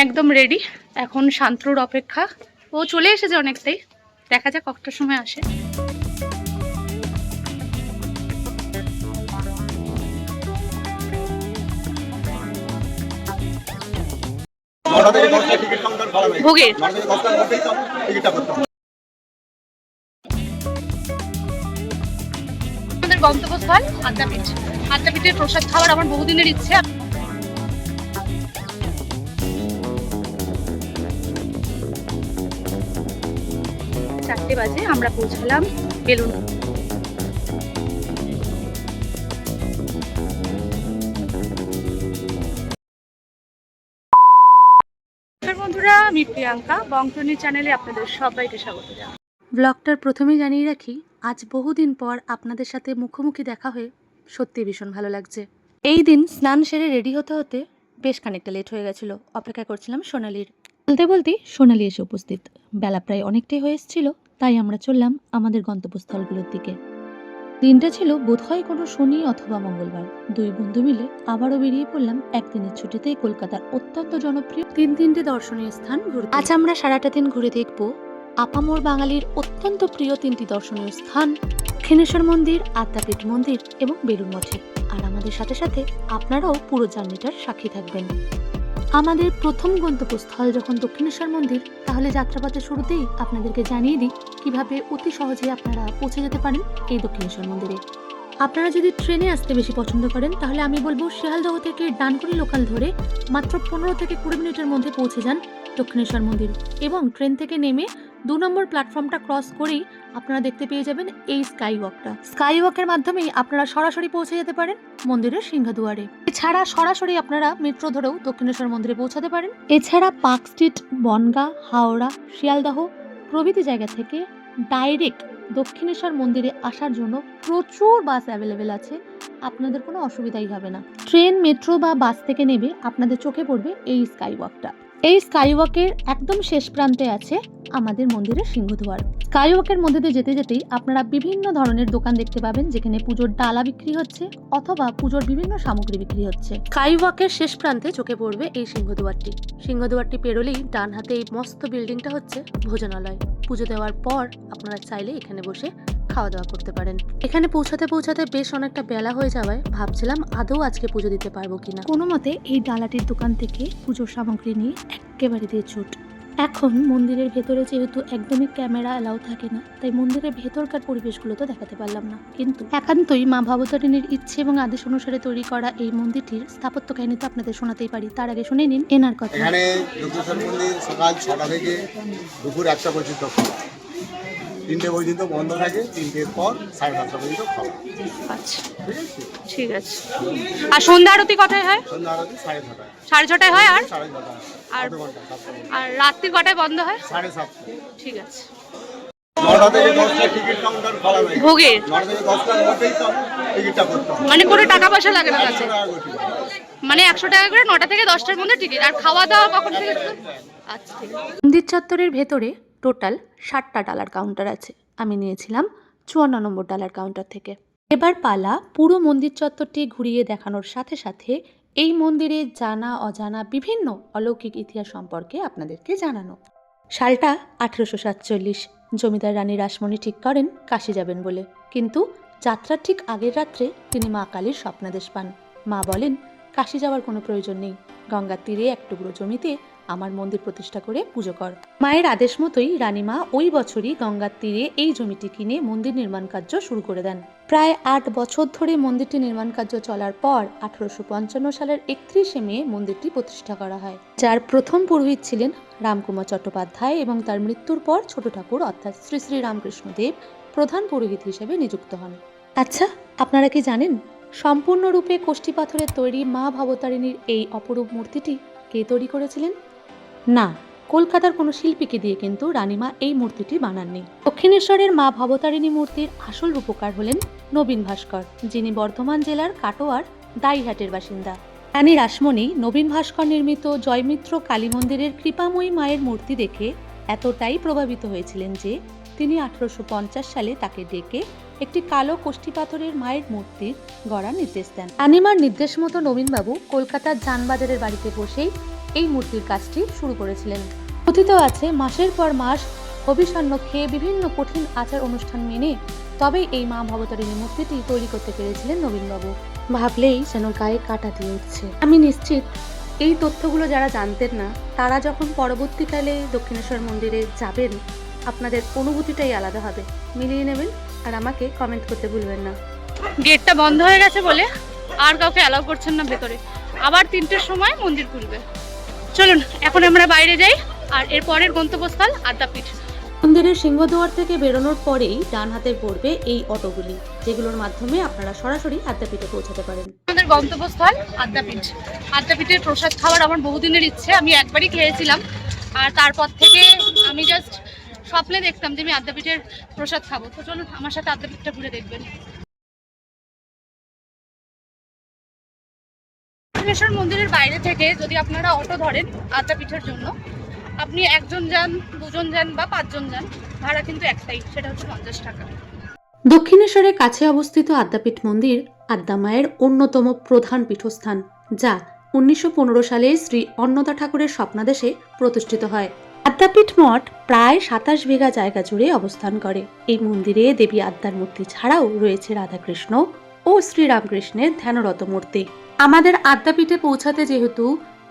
একদম রেডি। এখন শান্তনুর অপেক্ষা। ও চলে এসেছে অনেকটাই, দেখা যাক কতটার সময় আসে। ভোগের আমাদের গন্তব্যস্থল আদ্যাপীঠ। আদ্যাপীঠের প্রসাদ খাওয়ার আমার বহুদিনের ইচ্ছে। 4টে বাজে আমরা পৌঁছালাম বেলুন। বন্ধুরা, আমি প্রিয়াঙ্কা, বংটনি চ্যানেলে আপনাদের সবাইকে স্বাগত জানাই। ব্লগটার প্রথমেই জানিয়ে রাখি, আজ বহুদিন পর আপনাদের সাথে মুখোমুখি দেখা হয়ে সত্যি ভীষণ ভালো লাগছে। এই দিন স্নান সেরে রেডি হতে হতে বেশ খানিকটা লেট হয়ে গেছিল। অপেক্ষা করছিলাম সোনালির। বলতে বলতেই সোনালি এসে উপস্থিত। বেলা প্রায় অনেকটাই হয়ে এসেছিল, তাই আমরা চললাম আমাদের গন্তব্যস্থলগুলোর দিকে। দিনটা ছিল বোধহয় কোনো শনি অথবা মঙ্গলবার। দুই বন্ধু মিলে আবারও বেরিয়ে পড়লাম একদিনের ছুটিতেই কলকাতার অত্যন্ত জনপ্রিয় তিনটে দর্শনীয় স্থান ঘুরতে। আজ আমরা সারাটা দিন ঘুরে দেখব আপামর বাঙালির অত্যন্ত প্রিয় 3টি দর্শনীয় স্থান: দক্ষিণেশ্বর মন্দির, আদ্যাপীঠ মন্দির এবং বেলুড় মঠে। আর আমাদের সাথে সাথে আপনারাও পুরো জার্নিটার সাক্ষী থাকবেন। আমাদের প্রথম গন্তব্যস্থল যখন দক্ষিণেশ্বর মন্দির, তাহলে যাত্রাপথের শুরুতেই আপনাদেরকে জানিয়ে দিই কিভাবে অতি সহজে আপনারা পৌঁছে যেতে পারেন এই দক্ষিণেশ্বর মন্দিরে। আপনারা যদি ট্রেনে আসতে বেশি পছন্দ করেন, তাহলে আমি বলবো শিয়ালদহ থেকে ডানকুনি লোকাল ধরে মাত্র 15 থেকে 20 মিনিটের মধ্যে পৌঁছে যান দক্ষিণেশ্বর মন্দির, এবং ট্রেন থেকে নেমে 2 নম্বর প্ল্যাটফর্মটা ক্রস করেই আপনারা দেখতে পেয়ে যাবেন এই স্কাই ওয়াকটা। স্কাই ওয়াকের মাধ্যমেই আপনারা সরাসরি পৌঁছে যেতে পারেন মন্দিরের সিংহদুয়ারে। এছাড়া সরাসরি আপনারা মেট্রো ধরেও দক্ষিণেশ্বর মন্দিরে পৌঁছাতে পারেন। এছাড়া পার্ক স্ট্রিট, বনগাঁ, হাওড়া, শিয়ালদহ প্রভৃতি জায়গা থেকে ডাইরেক্ট দক্ষিণেশ্বর মন্দিরে আসার জন্য প্রচুর বাস অ্যাভেলেবেল আছে। আপনাদের কোনো অসুবিধাই হবে না। ট্রেন, মেট্রো বা বাস থেকে নেবে আপনাদের চোখে পড়বে এই স্কাই ওয়াকটা। এই স্কাই ওয়াকের একদম শেষ প্রান্তে আছে আমাদের মন্দিরের সিংহদুয়ার। স্কাই ওয়াকের মধ্যে দিয়ে যেতে যেতেই আপনারা বিভিন্ন ধরনের দোকান দেখতে পাবেন, যেখানে পুজোর ডালা বিক্রি হচ্ছে অথবা পুজোর বিভিন্ন সামগ্রী বিক্রি হচ্ছে। স্কাই ওয়াকের শেষ প্রান্তে চোখে পড়বে এই সিংহদুয়ারটি। সিংহদুয়ারটি পেরোলেই ডান হাতে এই মস্ত বিল্ডিংটা হচ্ছে ভোজনালয়। পুজো দেওয়ার পর আপনারা চাইলে এখানে বসে খাওয়া দাওয়া করতে পারেন। এখানে পৌঁছাতে পৌঁছাতে বেশ অনেকটা বেলা হয়ে যাওয়ায় ভাবছিলাম আদৌ আজকে পুজো দিতে পারবো কিনা। কোনো মতে এই ডালাটির দোকান থেকে পুজোর সামগ্রী নিয়ে একেবারে দিয়ে ছুট। এখন মন্দিরের ভেতরে যেহেতু একদমই ক্যামেরা অ্যালাউ থাকে না, তাই মন্দিরের ভেতরকার পরিবেশগুলো তো দেখাতে পারলাম না, কিন্তু একান্তই মা ভবতারিণীর ইচ্ছে এবং আদেশ অনুসারে তৈরি করা এই মন্দিরটির স্থাপত্য কাহিনী তো আপনাদের শোনাতেই পারি। তার আগে শুনে নিন এনার কথা। এখানে দক্ষিণেশ্বর মন্দির সকাল 6টা থেকে দুপুর 1টা পর্যন্ত খোলা, 3টে পর্যন্ত বন্ধ থাকে, 3টের পর 7:30 পর্যন্ত খোলা। আচ্ছা, ঠিক আছে। আর সন্ধ্যা আরতি কটায় হয়? সন্ধ্যা আরতি 6:30। 6:30 হয়। আর 6:30। আর রাত্রি কটায় বন্ধ হয়? 7:30। ঠিক আছে। 9টা থেকে 10টা টিকিট কাউন্টার খোলা হয়। ভোগের 9টা থেকে 10টার মধ্যেই তো টিকিটটা করতে হবে। মানে কোনো টাকা পয়সা লাগে না কাছে? 100 টাকা করে টিকিট। মানে 100 টাকা করে 9টা থেকে 10টার মধ্যে টিকিট। আর খাওয়া দাওয়া কখন থেকে? আচ্ছা, ঠিক আছে। মন্দির চত্বরের ভেতরে টোটাল 7টা ডালার কাউন্টার আছে। আমি নিয়েছিলাম 54 নম্বর ডালার কাউন্টার থেকে। এবার পালা পুরো মন্দির চত্বরটি ঘুরিয়ে দেখানোর সাথে সাথে এই মন্দিরে জানা অজানা বিভিন্ন অলৌকিক ইতিহাস সম্পর্কে আপনাদেরকে জানানো। সালটা 1847। জমিদার রানী রাসমণি ঠিক করেন কাশী যাবেন বলে, কিন্তু যাত্রার ঠিক আগের রাত্রে তিনি মা কালীর স্বপ্নাদেশ পান। মা বলেন, কাশী যাওয়ার কোনো প্রয়োজন নেই, গঙ্গার তীরে এক টুকরো জমিতে আমার মন্দির প্রতিষ্ঠা করে পুজো কর। মায়ের আদেশ মতোই রানীমা ওই বছরই গঙ্গার তীরে এই জমিটি কিনে মন্দির নির্মাণ কার্য শুরু করে দেন। প্রায় 8 বছর ধরে মন্দিরটি নির্মাণ কার্য চলার পর 1855 সালের 31শে মে মন্দিরটি প্রতিষ্ঠা করা হয়, যার প্রথম পুরোহিত ছিলেন রামকুমার চট্টোপাধ্যায়, এবং তার মৃত্যুর পর ছোট ঠাকুর অর্থাৎ শ্রী শ্রী রামকৃষ্ণদেব প্রধান পুরোহিত হিসেবে নিযুক্ত হন। আচ্ছা, আপনারা কি জানেন সম্পূর্ণরূপে কোষ্ঠী পাথরের তৈরি মা ভবতারিণীর এই অপরূপ মূর্তিটি কে তৈরি করেছিলেন? না, কলকাতার কোনো শিল্পীকে দিয়ে কিন্তু রানীমা এই মূর্তিটি বানাননি। দক্ষিণেশ্বরের মা ভবতারিণী মূর্তির আসল রূপকার হলেন নবীন ভাস্কর, যিনি বর্ধমান জেলার কাটোয়ার দাইহাটের বাসিন্দা। রানী রাসমণি নবীন ভাস্কর নির্মিত জয়মিত্র কালী মন্দিরের কৃপাময়ী মায়ের মূর্তি দেখে এতটাই প্রভাবিত হয়েছিলেন যে তিনি 1850 সালে তাকে ডেকে একটি কালো কোষ্ঠী পাথরের মায়ের মূর্তির গড়ার নির্দেশ দেন। রানীমার নির্দেশ মতো নবীনবাবু কলকাতার জানবাজারের বাড়িতে বসেই এই মূর্তির কাজটি শুরু করেছিলেন। কথিত আছে মাসের পর মাস হবিষান্ন খেয়ে বিভিন্ন কঠিন আচার অনুষ্ঠান মেনে তবেই এই মা ভবতারিণী মূর্তিটি তৈরি করতে পেরেছিলেন নবীনবাবু। ভাবলেই যেন গায়ে কাঁটা দিয়ে উঠছে। আমি নিশ্চিত এই তথ্যগুলো যারা জানতেন না তারা যখন পরবর্তীকালে দক্ষিণেশ্বর মন্দিরে যাবেন আপনাদের অনুভূতিটাই আলাদা হবে। মিলিয়ে নেবেন আর আমাকে কমেন্ট করতে ভুলবেন না। গেটটা বন্ধ হয়ে গেছে বলে আর কাউকে অ্যালাউ করছেন না ভেতরে, আবার 3টের সময় মন্দির খুলবে। চলুন এখন আমরা বাইরে যাই আর এর পরের গন্তব্যস্থল আদ্যাপীঠ। মন্দিরের সিংহদুয়ার থেকে বেরোনোর পরেই ডান হাতে পড়বে এই অটোগুলি, যেগুলোর মাধ্যমে আপনারা সরাসরি আদ্যাপীঠে পৌঁছাতে পারেন। আমাদের গন্তব্যস্থল আদ্যাপীঠ। আদ্যাপীঠের প্রসাদ খাওয়ার আমার বহুদিনের ইচ্ছে, আমি একবারই খেয়েছিলাম আর তারপর থেকে আমি জাস্ট স্বপ্নে দেখতাম যে আমি আদ্যাপীঠের প্রসাদ খাবো। তো চলুন আমার সাথে আদ্যাপীঠটা ঘুরে দেখবেন। দক্ষিণেশ্বর মন্দিরের বাইরে থেকে যদি আপনারা অটো ধরেন আদ্যাপীঠের জন্য, আপনি 1জন যান, 2জন যান বা 5জন যান, ভাড়া কিন্তু একটাই, সেটা হচ্ছে 50 টাকা। দক্ষিণেশ্বরের কাছে অবস্থিত আদ্যাপীঠ মন্দির আদ্যা মায়ের অন্যতম প্রধান পীঠস্থান, যা 1915 সালে শ্রী অন্নদা ঠাকুরের স্বপ্নাদেশে প্রতিষ্ঠিত হয়। আদ্যাপীঠ মঠ প্রায় 27 বিঘা জায়গা জুড়ে অবস্থান করে। এই মন্দিরে দেবী আদ্যার মূর্তি ছাড়াও রয়েছে রাধাকৃষ্ণ ও শ্রীরামকৃষ্ণের ধ্যানরত মূর্তি। আমাদের আদ্যাপীঠে পৌঁছাতে যেহেতু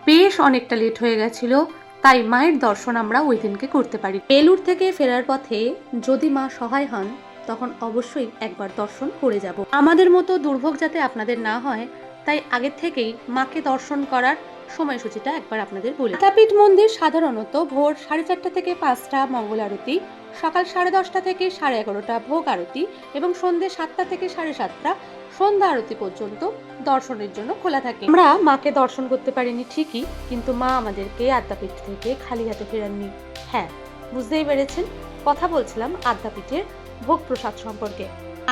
বেশ অনেকটা লেট হয়ে গেছিল, তাই মায়ের দর্শন আমরা ওই দিনকে করতে পারি। বেলুড় থেকে ফেরার পথে যদি মা সহায় হন তখন অবশ্যই একবার দর্শন করে যাব। আমাদের মতো দুর্ভোগ যাতে আপনাদের না হয় তাই আগের থেকেই মাকে দর্শন করার সময়সূচিটা একবার আপনাদের বলি। আদ্যাপীঠ মন্দির সাধারণত ভোর 4:30 থেকে 5টা মঙ্গল আরতি, সকাল 10:30 থেকে 11:30টা ভোগ আরতি এবং সন্ধ্যে 7টা থেকে 7:30টা সন্ধ্যা আরতি পর্যন্ত দর্শনের জন্য খোলা থাকে। আমরা মাকে দর্শন করতে পারিনি ঠিকই, কিন্তু মা আমাদেরকে আদ্যাপীঠ থেকে খালি হাতে ফেরাননি। হ্যাঁ, বুঝতেই পেরেছেন, কথা বলছিলাম আদ্যাপীঠের ভোগ প্রসাদ সম্পর্কে।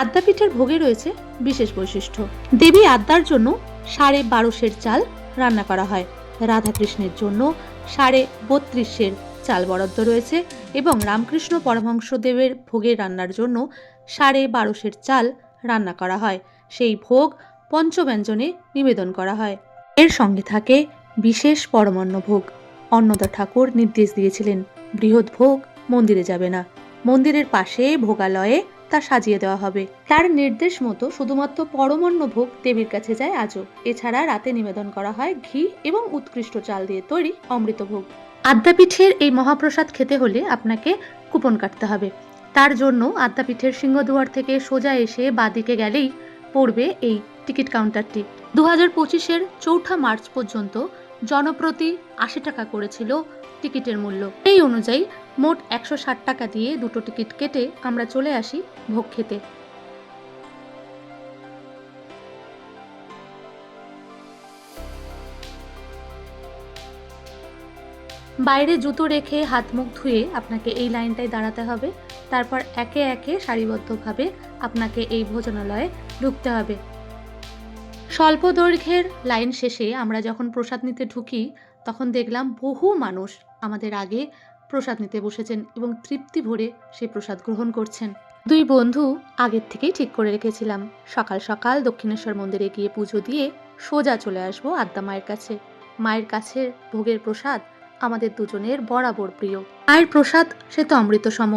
আদ্যাপীঠের ভোগে রয়েছে বিশেষ বৈশিষ্ট্য। দেবী আদ্যার জন্য 12.5 চাল রান্না করা হয়, রাধাকৃষ্ণের জন্য 32.5 চাল বরাদ্দ রয়েছে এবং রামকৃষ্ণ পরমহংসদেবের ভোগের রান্নার জন্য 12.5 চাল রান্না করা হয়। সেই ভোগ পঞ্চব্যঞ্জনে নিবেদন করা হয়। এর সঙ্গে থাকে বিশেষ পরমান্ন ভোগ। অন্নদা ঠাকুর নির্দেশ দিয়েছিলেন বৃহৎ ভোগ মন্দিরে যাবে না, মন্দিরের পাশে ভোগালয়ে তা সাজিয়ে দেওয়া হবে। তার নির্দেশ মতো শুধুমাত্র পরমান্ন ভোগ দেবীর কাছে যায় আজও। এছাড়া রাতে নিবেদন করা হয় ঘি এবং উৎকৃষ্ট চাল দিয়ে তৈরি অমৃত ভোগ। আদ্যাপীঠের এই মহাপ্রসাদ খেতে হলে আপনাকে কুপন কাটতে হবে। তার জন্য আদ্যাপীঠের সিংহদুয়ার থেকে সোজা এসে বাঁদিকে গেলেই পড়বে এই টিকিট কাউন্টারটি। 2025-এর 4 মার্চ পর্যন্ত জনপ্রতি 80 টাকা করেছিল টিকিটের মূল্য। এই অনুযায়ী মোট 160 টাকা দিয়ে 2টো টিকিট কেটে আমরা চলে আসি ভোগ খেতে। বাইরে জুতো রেখে হাত মুখ ধুয়ে আপনাকে এই লাইনটায় দাঁড়াতে হবে। তারপর একে একে সারিবদ্ধভাবে আপনাকে এই ভোজনালয়ে ঢুকতে হবে। স্বল্প দৈর্ঘ্যের লাইন শেষে আমরা যখন প্রসাদ নিতে ঢুকি তখন দেখলাম বহু মানুষ আমাদের আগে প্রসাদ নিতে বসেছেন এবং তৃপ্তি ভরে সেই প্রসাদ গ্রহণ করছেন। 2 বন্ধু আগের থেকেই ঠিক করে রেখেছিলাম সকাল সকাল দক্ষিণেশ্বর মন্দিরে গিয়ে পুজো দিয়ে সোজা চলে আসবো আদ্যা মায়ের কাছে। মায়ের কাছের ভোগের প্রসাদ আমাদের দুজনের বরাবর প্রিয়। মায়ের প্রসাদ সে তো অমৃত সম।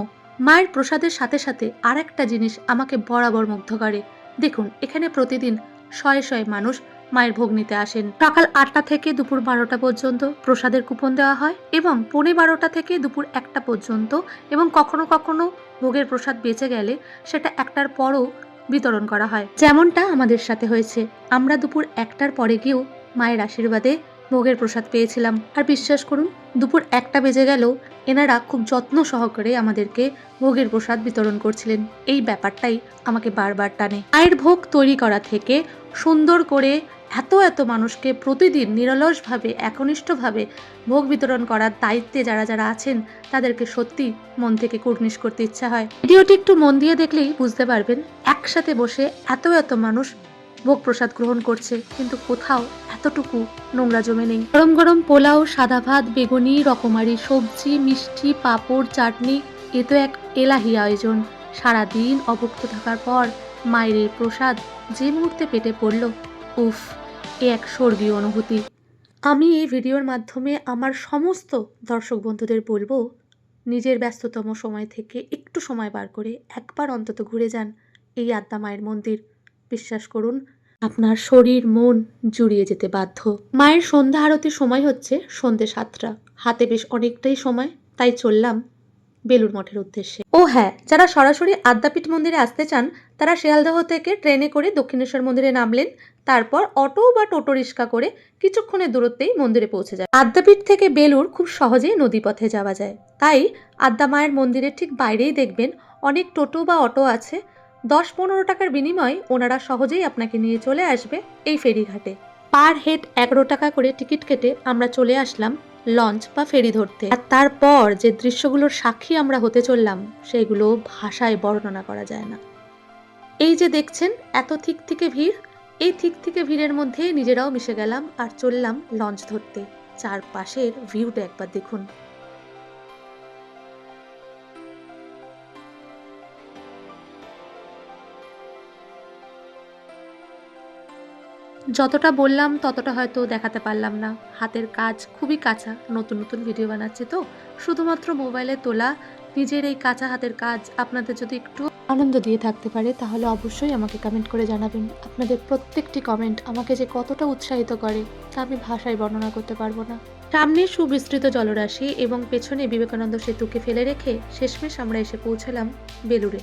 মায়ের প্রসাদের সাথে সাথে আর একটা জিনিস আমাকে বরাবর মুগ্ধ করে। দেখুন, এখানে প্রতিদিন শয়ে শয়ে মানুষ মায়ের ভোগ নিতে আসেন। সকাল 8টা থেকে দুপুর 12টা পর্যন্ত প্রসাদের কুপন দেওয়া হয় এবং 12:15 থেকে দুপুর 1টা পর্যন্ত, এবং কখনো কখনো ভোগের প্রসাদ বেঁচে গেলে সেটা 1টার পরও বিতরণ করা হয়, যেমনটা আমাদের সাথে হয়েছে। আমরা দুপুর 1টার পরে গিয়েও মায়ের আশীর্বাদে ভোগের প্রসাদ পেয়েছিলাম। আর বিশ্বাস করুন, দুপুর 1টা বেজে গেলেও এনারা খুব যত্ন সহকারে আমাদেরকে ভোগের প্রসাদ বিতরণ করছিলেন। এই ব্যাপারটাই আমাকে বারবার টানে। মায়ের ভোগ তৈরি করা থেকে সুন্দর করে এত মানুষকে প্রতিদিন নিরলসভাবে একনিষ্ঠভাবে ভোগ বিতরণ করার দায়িত্বে যারা যারা আছেন তাদেরকে সত্যি মন থেকে কুর্নিশ করতে ইচ্ছা হয়। ভিডিওটি একটু মন দিয়ে দেখলেই বুঝতে পারবেন একসাথে বসে এত মানুষ ভোগ প্রসাদ গ্রহণ করছে, কিন্তু কোথাও এতটুকু নোংরা জমে নেই। গরম গরম পোলাও, সাদা ভাত, বেগুনি, রকমারি সবজি, মিষ্টি, পাঁপড়, চাটনি, এ তো এক এলাহি আয়োজন। সারাদিন অভুক্ত থাকার পর মায়ের প্রসাদ যে মুহূর্তে পেটে পড়ল, উফ, এ এক স্বর্গীয় অনুভূতি। আমি এই ভিডিওর মাধ্যমে আমার সমস্ত দর্শক বন্ধুদের বলবো, নিজের ব্যস্ততম সময় থেকে একটু সময় বার করে একবার অন্তত ঘুরে যান এই আদ্যা মায়ের মন্দির। বিশ্বাস করুন, আপনার শরীর মন জুড়িয়ে যেতে বাধ্য। মায়ের সন্ধ্যা আরতির সময় হচ্ছে সন্ধ্যে 7টা। হাতে বেশ অনেকটাই সময়, তাই চললাম বেলুড় মঠের উদ্দেশ্যে। ও হ্যাঁ, যারা সরাসরি আদ্যাপীঠ মন্দিরে আসতে চান তারা শিয়ালদহ থেকে ট্রেনে করে দক্ষিণেশ্বর মন্দিরে নামলেন, তারপর অটো বা টোটো রিক্সা করে কিছুক্ষণের দূরত্বেই মন্দিরে পৌঁছে যায়। আদ্যাপীঠ থেকে বেলুড় খুব সহজেই নদীপথে যাওয়া যায়, তাই আদ্যা মায়ের মন্দিরের ঠিক বাইরেই দেখবেন অনেক টোটো বা অটো আছে। 10-15 টাকার বিনিময়ে ওনারা সহজেই আপনাকে নিয়ে চলে আসবে এই ফেরিঘাটে। পার হেড 11 টাকা করে টিকিট কেটে আমরা চলে আসলাম লঞ্চ বা ফেরি ধরতে। আর তারপর যে দৃশ্যগুলোর সাক্ষী আমরা হতে চললাম সেগুলো ভাষায় বর্ণনা করা যায় না। এই যে দেখছেন এত থিকথিকে ভিড়, এই থিকথিকে ভিড়ের মধ্যে নিজেরাও মিশে গেলাম আর চললাম লঞ্চ ধরতে। চারপাশের ভিউটা একবার দেখুন। যতটা বললাম ততটা হয়তো দেখাতে পারলাম না। হাতের কাজ খুবই কাঁচা, নতুন নতুন ভিডিও বানাচ্ছি তো শুধুমাত্র মোবাইলে তোলা নিজের এই কাঁচা হাতের কাজ আপনাদের যদি একটু আনন্দ দিয়ে থাকতে পারে তাহলে অবশ্যই আমাকে কমেন্ট করে জানাবেন। আপনাদের প্রত্যেকটি কমেন্ট আমাকে যে কতটা উৎসাহিত করে তা আমি ভাষায় বর্ণনা করতে পারবো না। সামনে সুবিস্তৃত জলরাশি এবং পেছনে বিবেকানন্দ সেতুকে ফেলে রেখে শেষমেশ আমরা এসে পৌঁছালাম বেলুড়ে।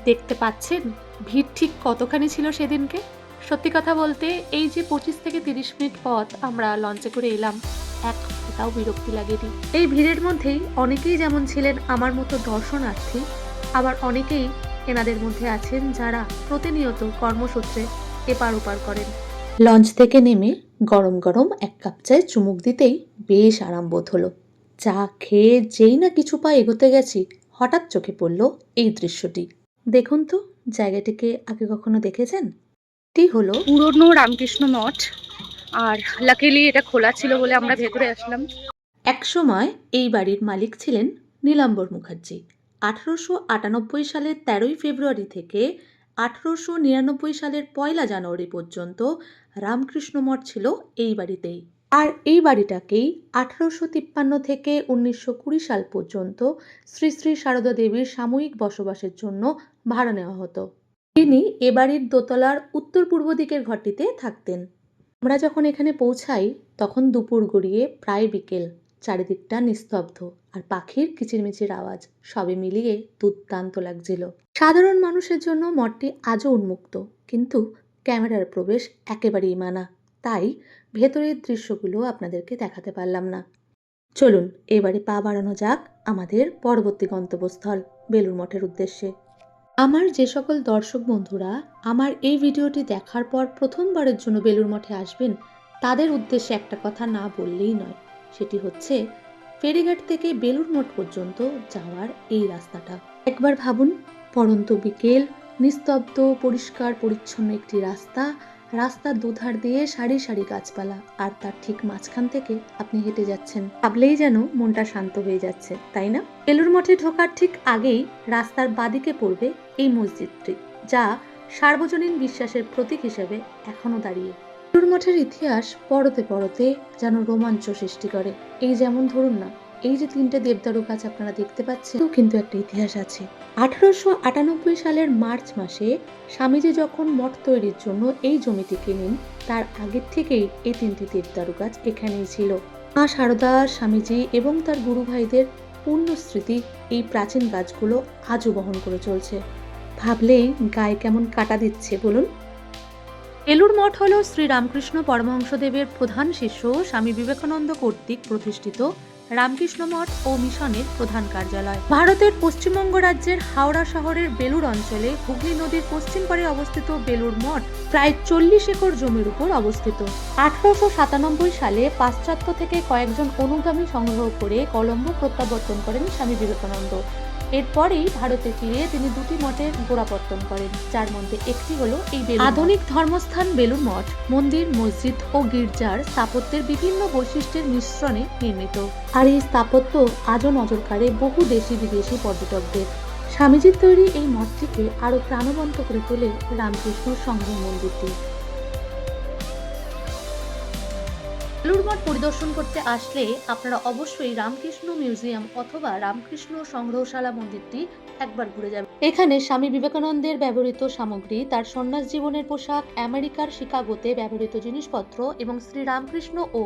দেখতে পাচ্ছেন ভিড় ঠিক কতখানি ছিল সেদিনকে। সত্যি কথা বলতে এই যে 25 থেকে 30 মিনিট পথ আমরা লঞ্চে করে এলাম, এক ফোঁটাও বিরক্তি লাগেনি। এই ভিড়ের মধ্যেই অনেকেই যেমন ছিলেন আমার মতো দর্শনার্থী, আবার অনেকেই এনাদের মধ্যে আছেন যারা প্রতিনিয়ত কর্মসূত্রে এপার ওপার করেন। লঞ্চ থেকে নেমে গরম গরম এক কাপ চায়ে চুমুক দিতেই বেশ আরাম বোধ হলো। চা খেয়ে যেই না কিছু পা এগোতে গেছি, হঠাৎ চোখে পড়ল এই দৃশ্যটি। দেখুন তো, জায়গাটিকে আগে কখনো দেখেছেন? এটি হলো পুরনো রামকৃষ্ণ মঠ, আর লাকিলি এটা খোলা ছিল বলে আমরা ভেতরে আসলাম। একসময় এই বাড়ির মালিক ছিলেন নীলাম্বর মুখার্জি। 1898 সালের 13ই ফেব্রুয়ারি থেকে 1899 সালের 1 জানুয়ারি পর্যন্ত রামকৃষ্ণ মঠ ছিল এই বাড়িতেই। আর এই বাড়িটাকেই 1853 থেকে 1920 সাল পর্যন্ত শ্রী শ্রী সারদা দেবীর সাময়িক বসবাসের জন্য ভাড়া নেওয়া হতো। তিনি এ বাড়ির দোতলার উত্তর পূর্ব দিকের ঘরটিতে থাকতেন। আমরা যখন এখানে পৌঁছাই তখন দুপুর গড়িয়ে প্রায় বিকেল। চারিদিকটা নিস্তব্ধ আর পাখির কিচিরমিচির আওয়াজ সবে মিলিয়ে দুর্দান্ত লাগছিল। সাধারণ মানুষের জন্য মঠটি আজও উন্মুক্ত, কিন্তু ক্যামেরার প্রবেশ একেবারেই মানা, তাই ভেতরের দৃশ্যগুলো আপনাদেরকে দেখাতে পারলাম না। চলুন এবারে পা বাড়ানো যাক আমাদের পরবর্তী গন্তব্যস্থল বেলুড় মঠের উদ্দেশ্যে। আমার যে সকল দর্শক বন্ধুরা আমার এই ভিডিওটি দেখার পর প্রথমবারের জন্য বেলুড় মঠে আসবেন, তাদের উদ্দেশ্যে একটা কথা না বললেই নয়। সেটি হচ্ছে ফেরিঘাট থেকে বেলুড় মঠ পর্যন্ত যাওয়ার এই রাস্তাটা। একবার ভাবুন, পড়ন্ত বিকেল, নিস্তব্ধ পরিষ্কার পরিচ্ছন্ন একটি রাস্তার দুধার দিয়ে সারি সারি গাছপালা, আর তার ঠিক মাঝখান থেকে আপনি হেঁটে যাচ্ছেন। ভাবলেই যেন মনটা শান্ত হয়ে যাচ্ছে, তাই না? বেলুড় মঠে ঢোকার ঠিক আগেই রাস্তার বাদিকে পড়বে এই মসজিদটি, যা সার্বজনীন বিশ্বাসের প্রতীক হিসেবে এখনো দাঁড়িয়ে। বেলুড় মঠের ইতিহাস পড়তে পড়তে যেন রোমাঞ্চ সৃষ্টি করে। এই যেমন ধরুন না, এই যে 3টে দেবদারু গাছ আপনারা দেখতে পাচ্ছেন, কিন্তু একটা ইতিহাস আছে। 1898 সালের মার্চ মাসে স্বামীজি যখন মঠ তৈরির জন্য এই জমিটি কেনেন, তার আগের থেকেই এই 3টি দেবদারু গাছ এখানেই ছিল। মা সারদা, স্বামীজি এবং তার গুরু ভাইদের পূর্ণ স্মৃতি এই প্রাচীন গাছগুলো আজও বহন করে চলছে। ভাবলেই গায়ে কেমন কাটা দিচ্ছে বলুন। বেলুড় মঠ হল শ্রী রামকৃষ্ণ পরমহংসদেবের প্রধান শিষ্য স্বামী বিবেকানন্দ কর্তৃক প্রতিষ্ঠিত রামকৃষ্ণ মঠ ও মিশনের প্রধান কার্যালয়। ভারতের পশ্চিমবঙ্গ রাজ্যের হাওড়া শহরের বেলুড় অঞ্চলে হুগলি নদীর পশ্চিম পাড়ে অবস্থিত বেলুড় মঠ প্রায় 40 একর জমির উপর অবস্থিত। 1897 সালে পাশ্চাত্য থেকে কয়েকজন অনুগামী সংগ্রহ করে কলম্বো প্রত্যাবর্তন করেন স্বামী বিবেকানন্দ। এরপরেই ভারতে ফিরে তিনি 2টি মঠের গোড়াপত্তন করেন, যার মধ্যে একটি হলো এই বেলুড়। আধুনিক ধর্মস্থান বেলুড় মঠ মন্দির, মসজিদ ও গির্জার স্থাপত্যের বিভিন্ন বৈশিষ্ট্যের মিশ্রণে নির্মিত, আর এই স্থাপত্য আজও নজর কাড়ে বহু দেশি বিদেশি পর্যটকদের। স্বামীজির তৈরি এই মঠটিকে আরো প্রাণবন্ত করে তোলে রামকৃষ্ণ সংঘ মন্দিরটি। বেলুড় মঠ পরিদর্শন করতে আসলে আপনারা অবশ্যই রামকৃষ্ণ মিউজিয়াম অথবা রামকৃষ্ণ সংগ্রহশালা মন্দিরটি একবার ঘুরে যাবেন। এখানে স্বামী বিবেকানন্দের ব্যবহৃত সামগ্রী, তার সন্ন্যাস জীবনের পোশাক, আমেরিকার শিকাগোতে ব্যবহৃত জিনিসপত্র এবং শ্রী রামকৃষ্ণ ও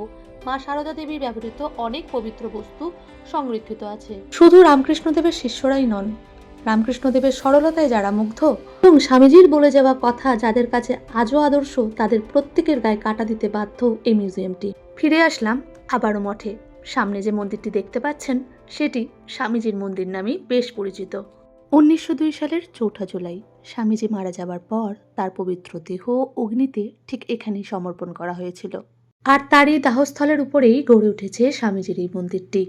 মা সারদা দেবীর ব্যবহৃত অনেক পবিত্র বস্তু সংরক্ষিত আছে। শুধু রামকৃষ্ণদেবের শিষ্যরাই নন, রামকৃষ্ণদেবের সরলতায় যারা মুগ্ধ এবং স্বামীজির বলে যাওয়া কথা যাদের কাছে আজও আদর্শ, তাদের প্রত্যেকের গায়ে কাঁটা দিতে বাধ্য এই মিউজিয়ামটি। ফিরে আসলাম আবারও মঠে। সামনে যে মন্দিরটি দেখতে পাচ্ছেন সেটি স্বামীজির মন্দির নামেই বেশ পরিচিত। 1902 সালের 4 জুলাই স্বামীজি মারা যাবার পর তার পবিত্র দেহ অগ্নিতে ঠিক এখানেই সমর্পণ করা হয়েছিল, আর তারই দাহস্থলের উপরেই গড়ে উঠেছে স্বামীজির এই মন্দিরটি।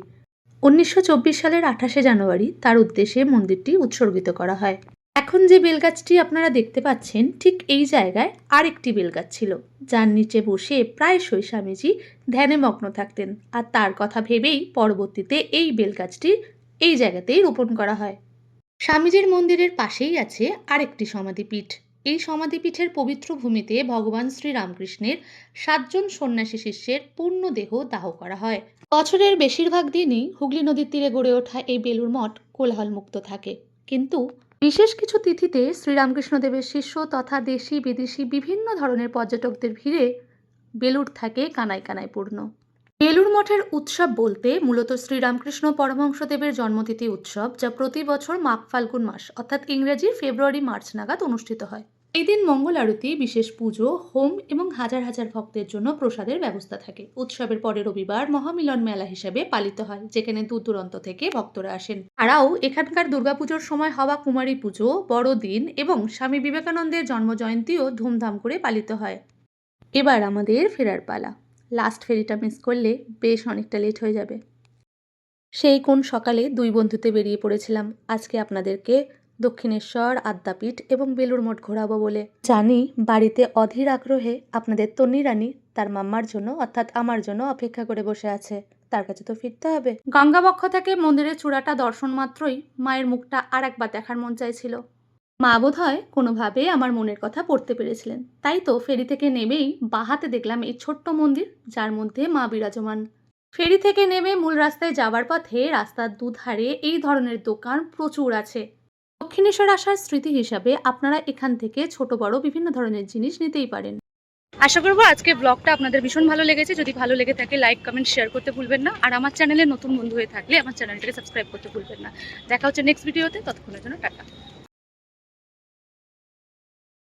1924 সালের 28 জানুয়ারি তার উদ্দেশ্যে মন্দিরটি উৎসর্গিত করা হয়। এখন যে বেলগাছটি আপনারা দেখতে পাচ্ছেন, ঠিক এই জায়গায় আরেকটি বেলগাছ ছিল, যার নিচে বসে প্রায়শই স্বামীজি ধ্যানে মগ্ন থাকতেন, আর তার কথা ভেবেই পরবর্তীতে এই বেলগাছটি এই জায়গাতেই রোপণ করা হয়। স্বামীজির মন্দিরের পাশেই আছে আরেকটি সমাধিপীঠ। এই সমাধিপীঠের পবিত্র ভূমিতে ভগবান শ্রী রামকৃষ্ণের 7 জন সন্ন্যাসী শিষ্যের পূর্ণ দেহ দাহ করা হয়। বছরের বেশিরভাগ দিনই হুগলি নদীর তীরে গড়ে ওঠা এই বেলুড় মঠ কোলাহল মুক্ত থাকে, কিন্তু বিশেষ কিছু তিথিতে শ্রীরামকৃষ্ণদেবের শিষ্য তথা দেশি বিদেশি বিভিন্ন ধরনের পর্যটকদের ভিড়ে বেলুড় থাকে কানায় কানায় পূর্ণ। বেলুড় মঠের উৎসব বলতে মূলত শ্রীরামকৃষ্ণ পরমহংসদেবের জন্মতিথি উৎসব, যা প্রতি বছর মাঘ ফাল্গুন মাস অর্থাৎ ইংরেজি ফেব্রুয়ারি মার্চ নাগাদ অনুষ্ঠিত হয়। এই দিন মঙ্গল আরতি, বিশেষ পুজো, হোম এবং হাজার হাজার ভক্তের জন্য প্রসাদের ব্যবস্থা থাকে। উৎসবের পরে রবিবার মহামিলন মেলা হিসেবে পালিত হয়, যেখানে দূর দূরান্ত থেকে ভক্তরা আসেন। এছাড়াও এখানকার দুর্গাপুজোর সময় হওয়া কুমারী পুজো, বড়দিন এবং স্বামী বিবেকানন্দের জন্মজয়ন্তীও ধুমধাম করে পালিত হয়। এবার আমাদের ফেরার পালা। লাস্ট ফেরিটা মিস করলে বেশ অনেকটা লেট হয়ে যাবে। সেই কোন সকালে 2 বন্ধুতে বেরিয়ে পড়েছিলাম আজকে আপনাদেরকে দক্ষিণেশ্বর, আদ্যাপীঠ এবং বেলুড় মঠ ঘোরাবো বলে। জানি বাড়িতে অধীর আগ্রহে আপনাদের তন্নি রানী তার মাম্মার জন্য অর্থাৎ আমার জন্য অপেক্ষা করে বসে আছে। তার কাছে তো ফিরতে হবে। গঙ্গাবক্ষ থেকে মন্দিরের চূড়াটা দর্শন মাত্রই মায়ের মুখটা আর একবার দেখার মন চাইছিল। মা বোধহয় কোনোভাবে আমার মনের কথা পড়তে পেরেছিলেন, তাই তো ফেরি থেকে নেমেই বাহাতে দেখলাম এই ছোট্ট মন্দির, যার মধ্যে মা বিরাজমান। ফেরি থেকে নেমে মূল রাস্তায় যাওয়ার পথে রাস্তার দুধারে এই ধরনের দোকান প্রচুর আছে। দক্ষিণেশ্বর আসার স্মৃতি হিসাবে আপনারা এখান থেকে ছোট বড় বিভিন্ন ধরনের জিনিস নিতেই পারেন। আশা করবো আজকে ব্লগটা আপনাদের ভীষণ ভালো লেগেছে। যদি ভালো লেগে থাকে লাইক, কমেন্ট, শেয়ার করতে ভুলবেন না। আর আমার চ্যানেলে নতুন বন্ধু হয়ে থাকলে আমার চ্যানেলটাকে সাবস্ক্রাইব করতে ভুলবেন না। দেখা হচ্ছে নেক্সট ভিডিওতে, ততক্ষণের জন্য টাটা।